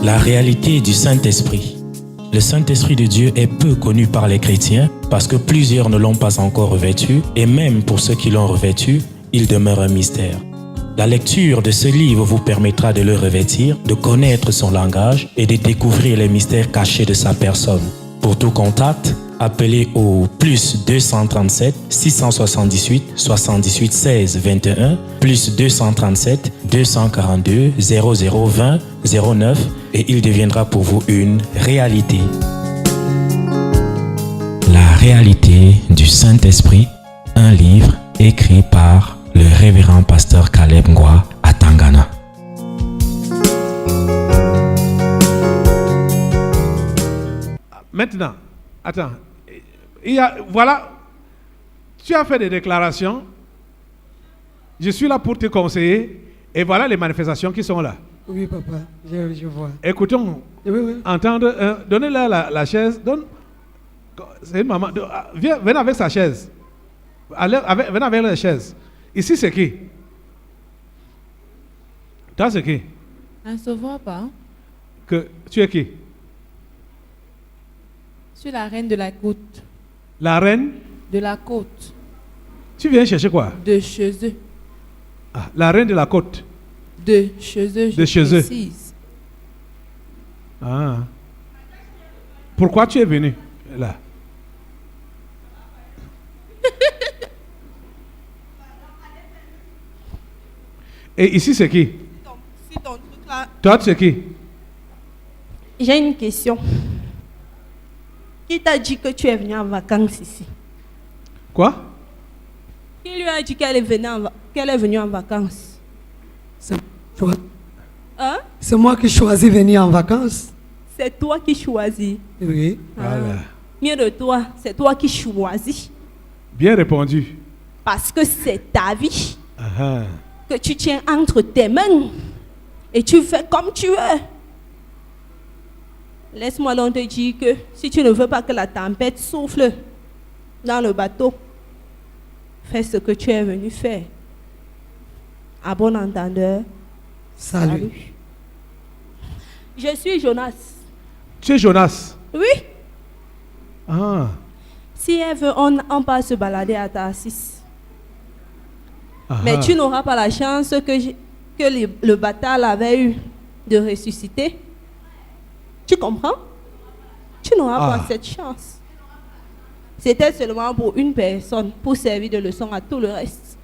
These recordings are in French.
La réalité du Saint-Esprit. Le Saint-Esprit de Dieu est peu connu par les chrétiens parce que plusieurs ne l'ont pas encore revêtu et même pour ceux qui l'ont revêtu, il demeure un mystère. La lecture de ce livre vous permettra de le revêtir, de connaître son langage et de découvrir les mystères cachés de sa personne. Pour tout contact, appelez au plus 237 678 78 16 21 plus 237 242 0020 09 et il deviendra pour vous une réalité. La réalité du Saint-Esprit, un livre écrit par le révérend pasteur Caleb Ngwa à Tangana. Maintenant, attends. Voilà, tu as fait des déclarations. Je suis là pour te conseiller. Et voilà les manifestations qui sont là. Oui, papa, je vois. Écoutons, Oui. entendre, donnez-leur la chaise. C'est une maman. Venez avec sa chaise. Venez avec la chaise. Ici, c'est qui? Toi, c'est qui? On ne se voit pas. Tu es qui? Je suis la reine de la côte. La reine? De la côte. Tu viens chercher quoi? De chez eux. Ah, la reine de la côte. De chez eux. De chez eux. Précise. Ah. Pourquoi tu es venu là? Et ici, c'est qui? Si ton truc là. Toi, c'est qui? J'ai une question. Qui t'a dit que tu es venu en vacances ici? Quoi? Qui lui a dit qu'elle est venue en vacances? Hein? C'est moi qui choisis venir en vacances. C'est toi qui choisis. Oui. Voilà. Mieux de toi, c'est toi qui choisis. Bien répondu. Parce que c'est ta vie Ah. que tu tiens entre tes mains. Et tu fais comme tu veux. Laisse-moi donc te dire que si tu ne veux pas que la tempête souffle dans le bateau, fais ce que tu es venu faire. À bon entendeur. Salut. Je suis Jonas. Tu es Jonas? Oui. Ah. Si elle veut, on part se balader à Tarsis. Ah. Mais tu n'auras pas la chance que le bâtard avait eu de ressusciter. Tu comprends? Tu n'auras pas cette chance. C'était seulement pour une personne, pour servir de leçon à tout le reste.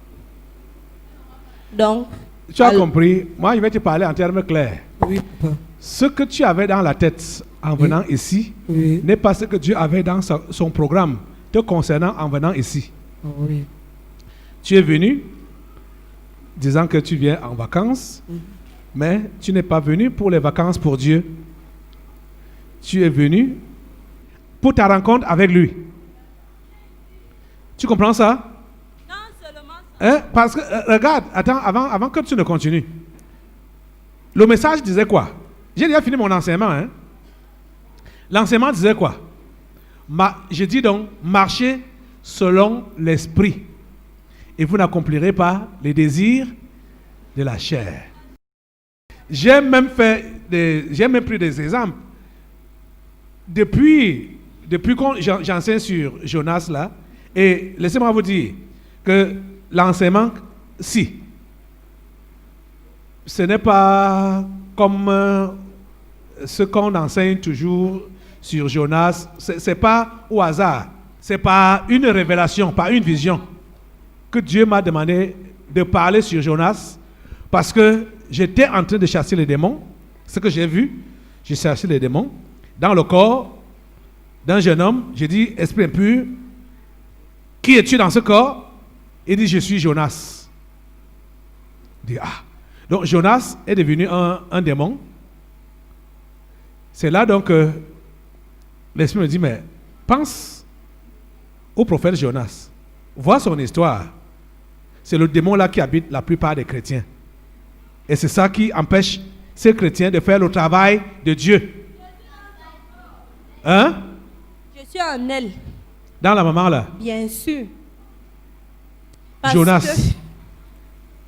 Donc... Tu as compris? Moi, je vais te parler en termes clairs. Oui, papa. Ce que tu avais dans la tête en venant ici n'est pas ce que Dieu avait dans son programme te concernant en venant ici. Oui. Tu es venu disant que tu viens en vacances, mais tu n'es pas venu pour les vacances pour Dieu. Tu es venu pour ta rencontre avec lui. Tu comprends ça? Non seulement ça. Hein? Parce que, regarde, attends, avant que tu ne continues. Le message disait quoi? J'ai déjà fini mon enseignement. Hein? L'enseignement disait quoi? Je dis donc, marchez selon l'esprit. Et vous n'accomplirez pas les désirs de la chair. J'ai même pris des exemples. Depuis que j'enseigne sur Jonas là, et laissez-moi vous dire que l'enseignement, si, ce n'est pas comme ce qu'on enseigne toujours sur Jonas, c'est pas au hasard, c'est pas une révélation, pas une vision que Dieu m'a demandé de parler sur Jonas parce que j'étais en train de chasser les démons. Ce que j'ai vu, j'ai chassé les démons dans le corps d'un jeune homme. J'ai dit, esprit impur, qui es-tu dans ce corps? Il dit, je suis Jonas. Il dit, ah. Donc Jonas est devenu un démon. C'est là donc que l'esprit me dit, mais pense au prophète Jonas. Vois son histoire. C'est le démon là qui habite la plupart des chrétiens. Et c'est ça qui empêche ces chrétiens de faire le travail de Dieu. Hein? Je suis en elle. Dans la maman là? Bien sûr. Parce Jonas.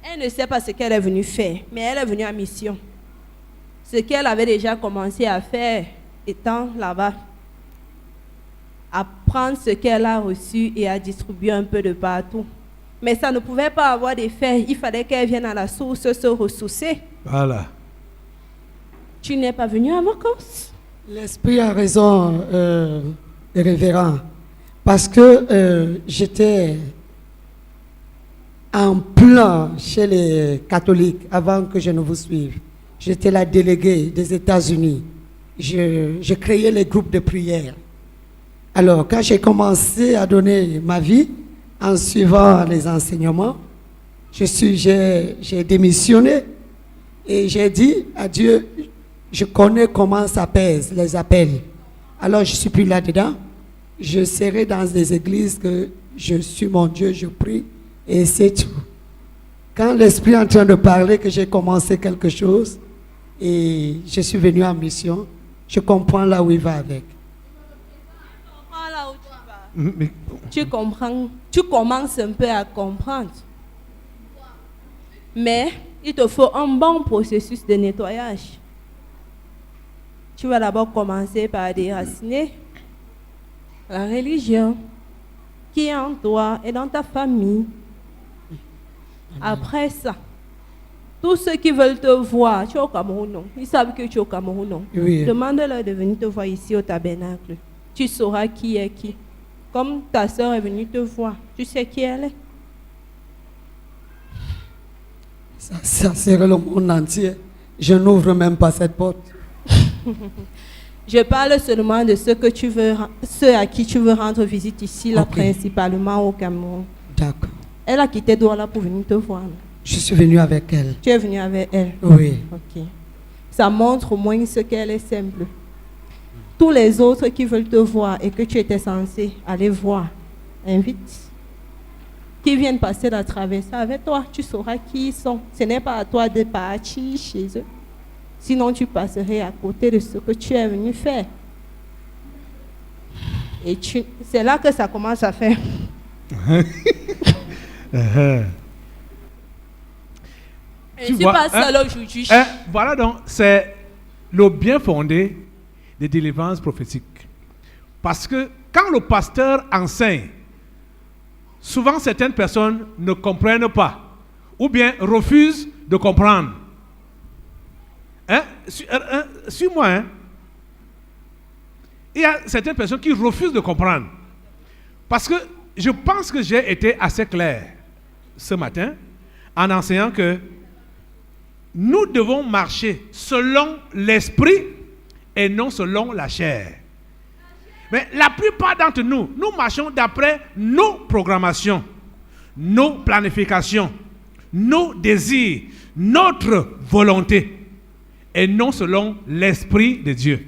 Elle ne sait pas ce qu'elle est venue faire, mais elle est venue en mission. ce qu'elle avait déjà commencé à faire étant là-bas. À prendre ce qu'elle a reçu et à distribuer un peu de partout. Mais ça ne pouvait pas avoir d'effet. Il fallait qu'elle vienne à la source se ressourcer. Voilà. Tu n'es pas venu en vacances. L'esprit a raison, révérend. Parce que j'étais en plein chez les catholiques avant que je ne vous suive. J'étais la déléguée des États-Unis. Je créais les groupes de prière. Alors, quand j'ai commencé à donner ma vie, en suivant les enseignements, j'ai démissionné et j'ai dit à Dieu, je connais comment ça pèse, les appels. Alors, je ne suis plus là-dedans. Je serai dans des églises que je suis mon Dieu, je prie et c'est tout. Quand l'Esprit est en train de parler que j'ai commencé quelque chose et je suis venu en mission, je comprends là où il va avec. Là où tu vas. Mais- Tu comprends, tu commences un peu à comprendre. Mais il te faut un bon processus de nettoyage. Tu vas d'abord commencer par déraciner la religion qui est en toi et dans ta famille. Après ça, tous ceux qui veulent te voir, tu es au Cameroun, non? Ils savent que tu es au Cameroun, non? Oui. Demande-leur de venir te voir ici au tabernacle. Tu sauras qui est qui. Comme ta soeur est venue te voir, tu sais qui elle est. Ça serait le monde entier. Je n'ouvre même pas cette porte. Je parle seulement de ceux à qui tu veux rendre visite ici, là, Ok. principalement au Cameroun. D'accord. Elle a quitté Douala pour venir te voir. non? Je suis venu avec elle. Tu es venu avec elle. Oui. Ok. Ça montre au moins ce qu'elle est simple. Tous les autres qui veulent te voir et que tu étais censé aller voir, invite. Qui viennent passer la traversée avec toi, tu sauras qui ils sont. Ce n'est pas à toi de partir chez eux. Sinon, tu passerais à côté de ce que tu es venu faire. Et c'est là que ça commence à faire. Je ne Tu suis vois, pas hein? seule aujourd'hui. Voilà donc, c'est le bien fondé des délivrances prophétiques. Parce que quand le pasteur enseigne, souvent certaines personnes ne comprennent pas ou bien refusent de comprendre. Hein? Suis-moi. Hein? Il y a certaines personnes qui refusent de comprendre. Parce que je pense que j'ai été assez clair ce matin en enseignant que nous devons marcher selon l'esprit et non selon la chair. Mais la plupart d'entre nous, nous marchons d'après nos programmations, nos planifications, nos désirs, notre volonté, et non selon l'esprit de Dieu.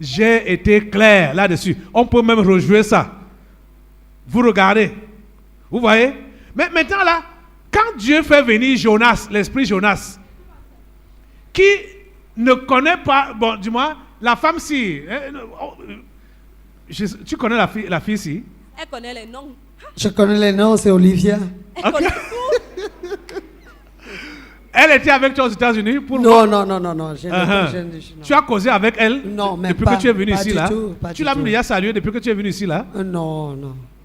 J'ai été clair là-dessus. On peut même rejouer ça. Vous regardez. Vous voyez? Mais maintenant là, quand Dieu fait venir Jonas, l'esprit Jonas, qui ne connaît pas, bon, dis-moi, la femme si, tu connais la fille si? Elle connaît les noms. Je connais les noms, c'est Olivia. Elle connaît tout. Elle était avec toi aux États-Unis pour Non. Je Uh-huh. Tu as causé avec elle Non, même depuis pas. que tu es venu Pas ici du là? tout, pas Tu du l'as tout. déjà salué depuis que tu es venu ici là? Non.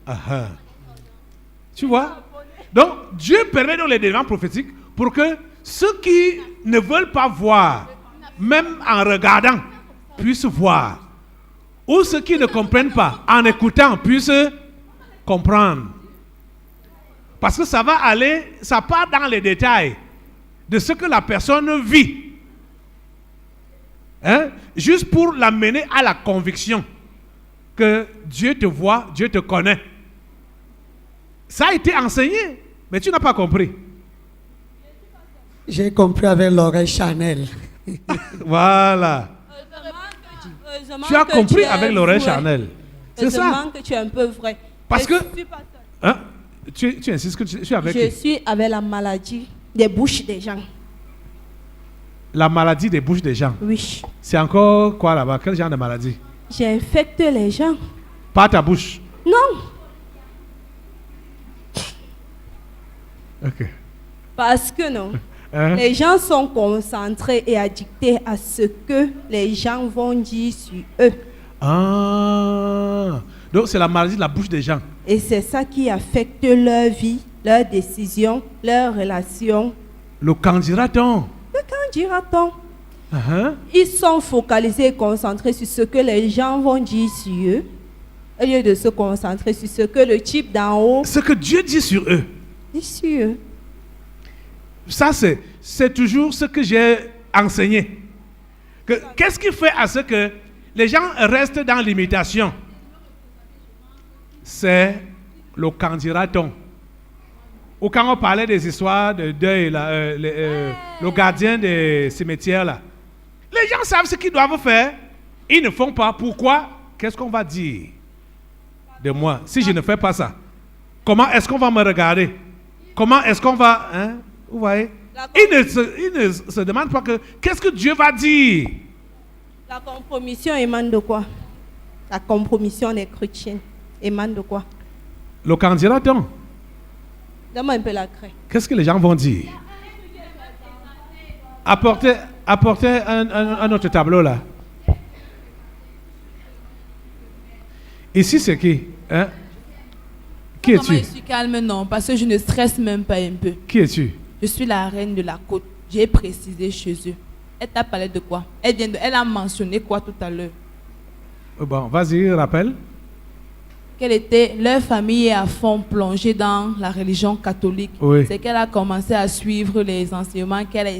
Uh-huh. Tu vois? Donc, Dieu permet donc les délivrances prophétiques pour que ceux qui ne veulent pas voir, même en regardant, puissent voir. Ou ceux qui ne comprennent pas, en écoutant, puissent comprendre. Parce que ça va aller, ça part dans les détails de ce que la personne vit. Hein? Juste pour l'amener à la conviction que Dieu te voit, Dieu te connaît. Ça a été enseigné, mais tu n'as pas compris. J'ai compris avec l'oreille Chanel. Voilà. Heureusement Tu as que compris es avec l'oreille vrai. charnelle. C'est ça. Heureusement que tu es un peu vrai. Parce Je que- suis pas seule. Hein? Tu insistes que tu es avec Je qui? suis avec la maladie des bouches des gens. La maladie des bouches des gens. Oui. C'est encore quoi là-bas? Quel genre de maladie? J'infecte les gens. Par ta bouche. Non, Ok. parce que non. Hein? Les gens sont concentrés et addictés à ce que les gens vont dire sur eux. Ah. Donc c'est la maladie de la bouche des gens. Et c'est ça qui affecte leur vie, leurs décisions, leurs relations. Le qu'en dira-t-on? Qu'en dira-t-on? Uh-huh. Ils sont focalisés et concentrés sur ce que les gens vont dire sur eux, au lieu de se concentrer sur ce que le type d'en haut Ce que Dieu dit sur eux. dit sur eux. Ça, c'est toujours ce que j'ai enseigné. Qu'est-ce qui fait à ce que les gens restent dans l'imitation? C'est le qu'en dira-t-on. Ou quand on parlait des histoires de deuil, là, le gardien des cimetières, là. Les gens savent ce qu'ils doivent faire. Ils ne font pas. Pourquoi? Qu'est-ce qu'on va dire de moi si je ne fais pas ça? Comment est-ce qu'on va me regarder? Comment est-ce qu'on va... Hein? Vous voyez? Ils ne se demandent pas qu'est-ce que Dieu va dire. La compromission émane de quoi? La compromission des chrétiens émane de quoi? Le qu'en dira-t-on? Donne-moi un peu la craie. Qu'est-ce que les gens vont dire? Apportez un autre tableau là. Ici, c'est qui? Hein? Qui Comment es-tu? je suis calme, non, parce que je ne stresse même pas un peu. Qui es-tu? Je suis la reine de la côte. J'ai précisé chez eux. Elle t'a parlé de quoi? Elle a mentionné quoi tout à l'heure? Bon, vas-y, rappelle. Quelle était leur famille est à fond plongée dans la religion catholique. Oui. C'est qu'elle a commencé à suivre les enseignements, qu'elle a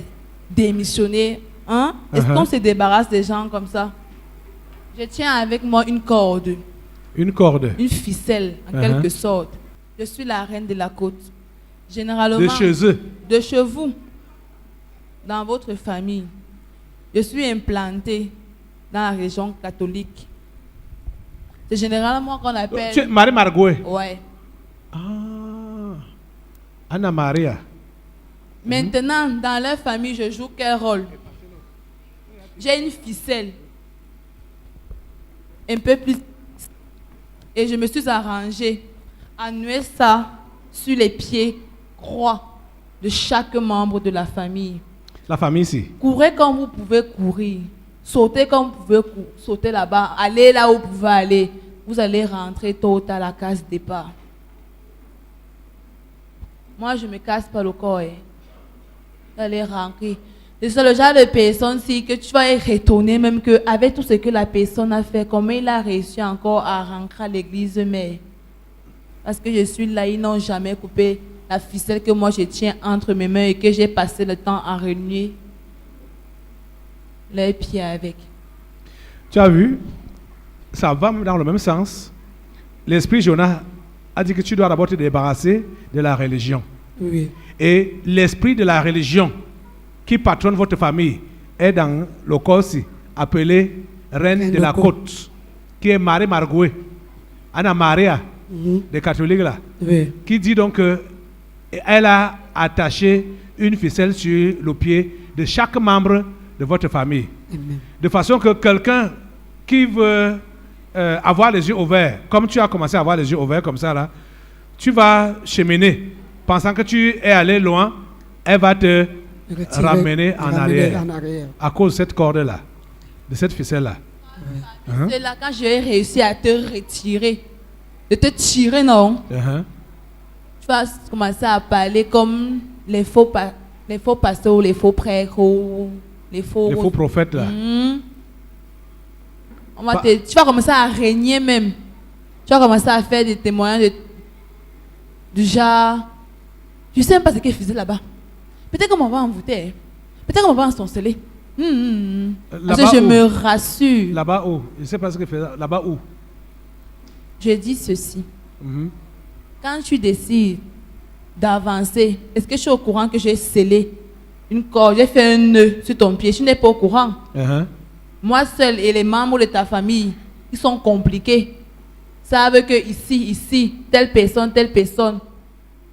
démissionné. Hein? Est-ce qu'on se débarrasse des gens comme ça? Je tiens avec moi une corde, Une corde. une ficelle en quelque sorte. Je suis la reine de la côte. Généralement, De chez eux. de chez vous, dans votre famille, je suis implantée dans la religion catholique. C'est généralement qu'on appelle... Tu es Marie Margoué. Ouais. Ah. Anna Maria. Maintenant, dans leur famille, je joue quel rôle? J'ai une ficelle. Un peu plus... Et je me suis arrangée à nouer ça sur les pieds croix de chaque membre de la famille. La famille ici. Courez comme vous pouvez courir. Sautez comme vous pouvez sauter là-bas. Allez là où vous pouvez aller. Vous allez rentrer tôt ou tard à la case départ. Moi, je ne me casse pas le corps. Vous allez rentrer. C'est le genre de personne si que tu vas y retourner même que avec tout ce que la personne a fait, comment il a réussi encore à rentrer à l'église mère. Parce que je suis là, ils n'ont jamais coupé la ficelle que moi je tiens entre mes mains et que j'ai passé le temps à renouer les pieds avec. Tu as vu? Ça va dans le même sens. L'esprit Jonas a dit que tu dois d'abord te débarrasser de la religion. Oui. Et l'esprit de la religion qui patronne votre famille est dans le corps aussi, appelé reine de la côte, qui est Marie Margoué, Anna Maria, des catholiques là, Oui. qui dit donc qu'elle a attaché une ficelle sur le pied de chaque membre de votre famille. Amen. De façon que quelqu'un qui veut avoir les yeux ouverts, comme tu as commencé à avoir les yeux ouverts comme ça là, tu vas cheminer, pensant que tu es allé loin, elle va te ramener en arrière à cause de cette corde-là, de cette ficelle-là. C'est là quand j'ai réussi à te retirer, de te tirer, non? Tu vas commencer à parler comme les faux pasteurs, les faux prêtres, les faux prophètes là. Tu vas commencer à régner même. Tu vas commencer à faire des témoignages du genre, je ne sais même pas ce qu'ils faisaient là-bas. Peut-être qu'on va envoûter. Peut-être qu'on va ensorceler. Parce que je me rassure. Là-bas où? Je ne sais pas ce qu'il fait. Là-bas où? Je dis ceci. Quand tu décides d'avancer, est-ce que je suis au courant que j'ai scellé une corde, j'ai fait un nœud sur ton pied? Je n'es pas au courant. Moi seul et les membres de ta famille, ils sont compliqués, savent que ici, telle personne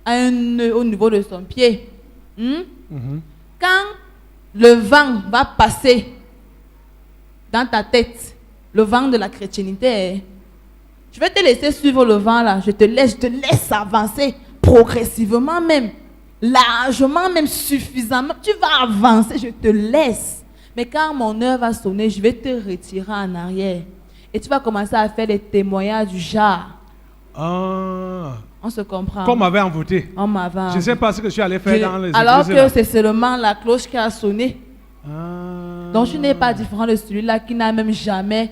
a un nœud au niveau de son pied. Quand le vent va passer dans ta tête, le vent de la chrétienté, je vais te laisser suivre le vent là, je te laisse avancer progressivement même. largement, même suffisamment. Tu vas avancer, je te laisse. Mais quand mon heure va sonner, je vais te retirer en arrière. Et tu vas commencer à faire des témoignages du genre. Ah. On se comprend. Comme on m'avait envoûté. On m'avait Je ne sais pas ce que je suis allé faire dans les alors églises, que là. c'est seulement la cloche qui a sonné. Ah. Donc tu n'es pas différent de celui-là qui n'a même jamais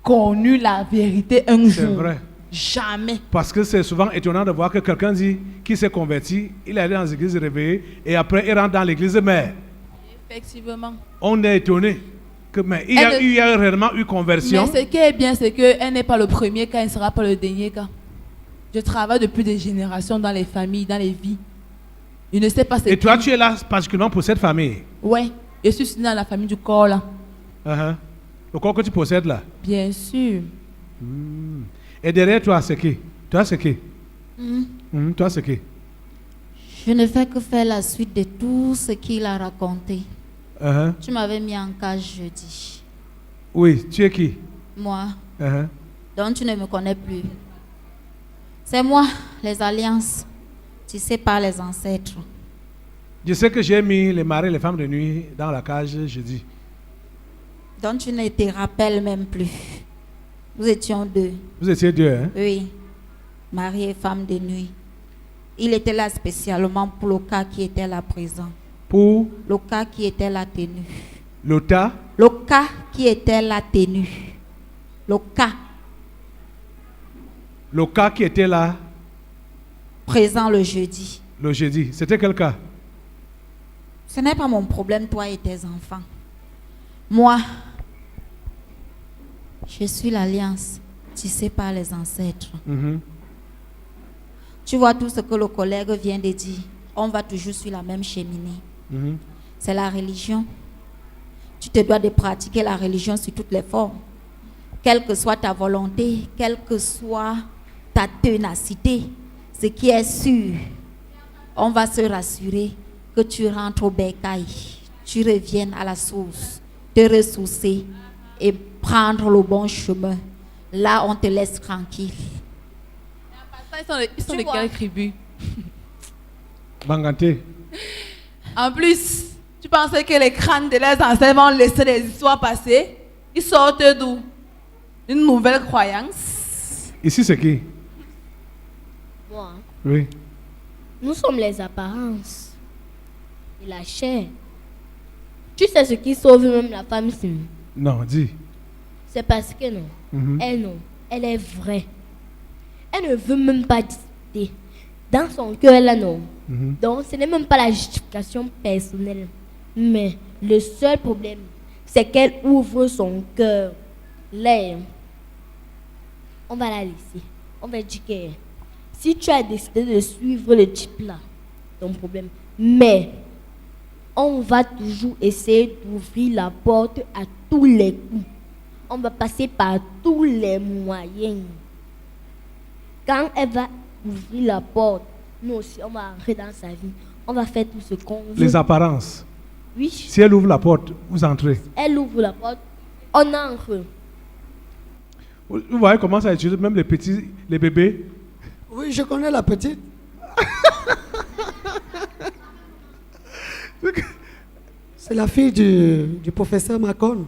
connu la vérité un jour. C'est vrai. Jamais. Parce que c'est souvent étonnant de voir que quelqu'un dit qu'il s'est converti, il est allé dans les églises réveillées et après il rentre dans l'église mère. Effectivement. On est étonné. Mais il y a réellement eu conversion. Mais ce qui est bien, c'est qu'elle n'est pas le premier cas, elle ne sera pas le dernier cas. Je travaille depuis des générations dans les familles, dans les vies. Je ne sais pas Et toi, tu es là particulièrement pour cette famille. Oui, je suis dans la famille du corps là. Uh-huh. Le corps que tu possèdes là. Bien sûr. Et derrière toi, c'est qui? Toi, c'est qui? Toi, c'est qui? Je ne fais que faire la suite de tout ce qu'il a raconté. Uh-huh. Tu m'avais mis en cage jeudi. Oui, tu es qui? Moi, Uh-huh. donc tu ne me connais plus. C'est moi, les alliances. Tu sais pas les ancêtres. Je sais que j'ai mis les maris et les femmes de nuit dans la cage jeudi. Donc tu ne te rappelles même plus. Nous étions deux. Vous étiez deux, hein? Oui, mari et femme de nuit. Il était là spécialement pour le cas qui était là présent. Pour Le cas qui était là tenu. l'OTA. Le cas qui était là tenu. Le cas Le cas qui était là présent le jeudi. le jeudi. C'était quel cas? Ce n'est pas mon problème, toi et tes enfants. Moi, je suis l'alliance. Tu sais pas les ancêtres. Mhm. Tu vois tout ce que le collègue vient de dire. On va toujours sur la même cheminée. Mhm. C'est la religion. Tu te dois de pratiquer la religion sous toutes les formes. Quelle que soit ta volonté, quelle que soit ta ténacité, ce qui est sûr, on va se rassurer que tu rentres au bécail, tu reviennes à la source, te ressourcer et prendre le bon chemin. Là, on te laisse tranquille. Ils sont Tu de vois. quelle tribu? Banganté. En plus, tu pensais que les crânes de leurs ancêtres vont laisser les histoires passer? Ils sortent d'où? Une nouvelle croyance? Ici, c'est qui? Moi, Oui. nous sommes les apparences et la chair. Tu sais ce qui sauve même la femme simple? Non, dis. C'est parce que non. Mhm. Elle non. Elle est vraie. Elle ne veut même pas discuter. Dans son cœur, là non. Mhm. Donc ce n'est même pas la justification personnelle. Mais le seul problème, c'est qu'elle ouvre son cœur. Là, on va la laisser. On va dire que si tu as décidé de suivre le type là, ton problème. Mais on va toujours essayer d'ouvrir la porte à tous les coups. On va passer par tous les moyens. Quand elle va ouvrir la porte, nous aussi, on va entrer dans sa vie. On va faire tout ce qu'on veut. Les apparences. Oui, Si elle ouvre la porte, vous entrez. elle ouvre la porte, on entre. Vous voyez comment ça utilise même les petits, les bébés. Oui, je connais la petite. C'est la fille du professeur Macon.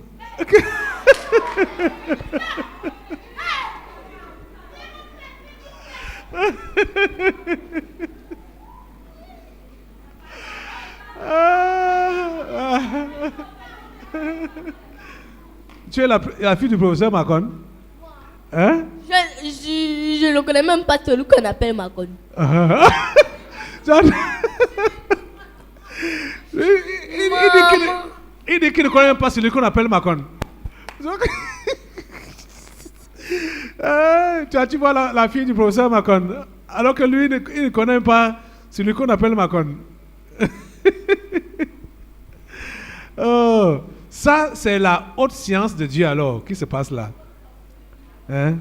Tu es la fille du professeur Macon? Hein? Je ne connais même pas celui qu'on appelle Macon. Il dit qu'il ne connaît même pas celui qu'on appelle Macon. Donc, tu vois la fille du professeur Macon, alors que lui, il ne connaît pas celui qu'on appelle Macon. Oh, ça, c'est la haute science de Dieu alors, qui se passe là. Hein?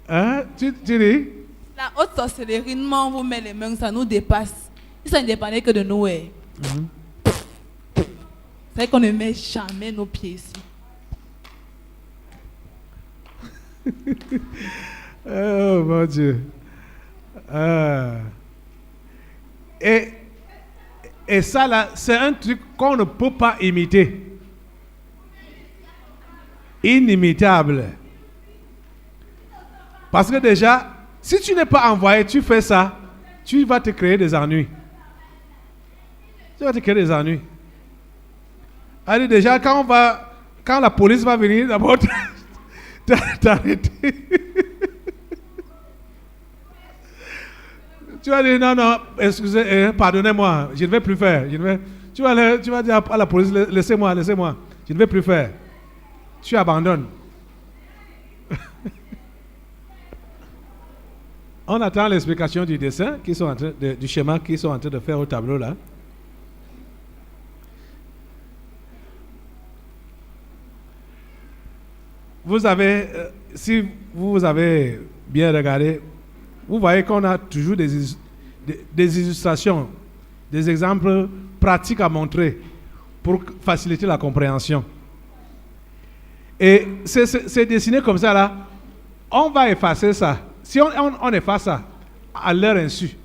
Hein? Tu dis? La haute sorcellerie, nous, on vous met les mains, ça nous dépasse. Ils sont indépendants que de nous. C'est vrai qu'on ne met jamais nos pieds ici. Oh mon Dieu. Et ça, là, c'est un truc qu'on ne peut pas imiter. Inimitable. Parce que déjà, si tu n'es pas envoyé, tu fais ça, tu vas te créer des ennuis. Tu vas te créer des ennuis. Allez, déjà, quand la police va venir, d'abord, t'arrêter. Tu vas dire, non, excusez, pardonnez-moi, je ne vais plus faire. Tu vas dire à la police, laissez-moi, je ne vais plus faire. Tu abandonnes. On attend l'explication du dessin, du schéma qu'ils sont en train de faire au tableau là. Vous avez, si vous avez bien regardé, vous voyez qu'on a toujours des illustrations, des exemples pratiques à montrer pour faciliter la compréhension. Et c'est dessiné comme ça là, on va effacer ça. Si on efface ça à leur insu,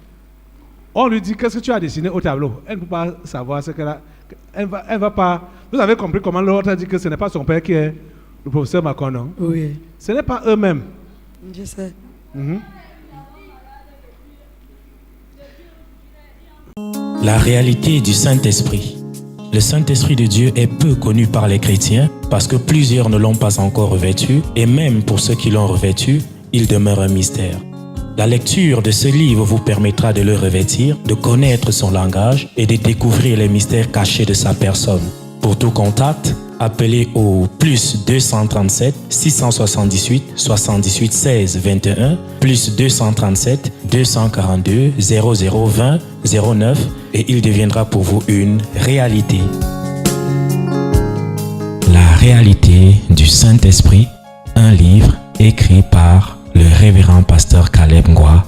on lui dit qu'est-ce que tu as dessiné au tableau. Elle ne peut pas savoir ce qu'elle a. Elle va pas. Vous avez compris comment l'autre a dit que ce n'est pas son père qui est le professeur Makonon. Oui. Ce n'est pas eux-mêmes. Je sais. La réalité du Saint-Esprit. Le Saint-Esprit de Dieu est peu connu par les chrétiens parce que plusieurs ne l'ont pas encore revêtu et même pour ceux qui l'ont revêtu, il demeure un mystère. La lecture de ce livre vous permettra de le revêtir, de connaître son langage et de découvrir les mystères cachés de sa personne. Pour tout contact, appelez au plus 237 678 78 16 21 plus 237 242 0020 09 et il deviendra pour vous une réalité. La réalité du Saint-Esprit, un livre écrit par le révérend pasteur Caleb Ngwa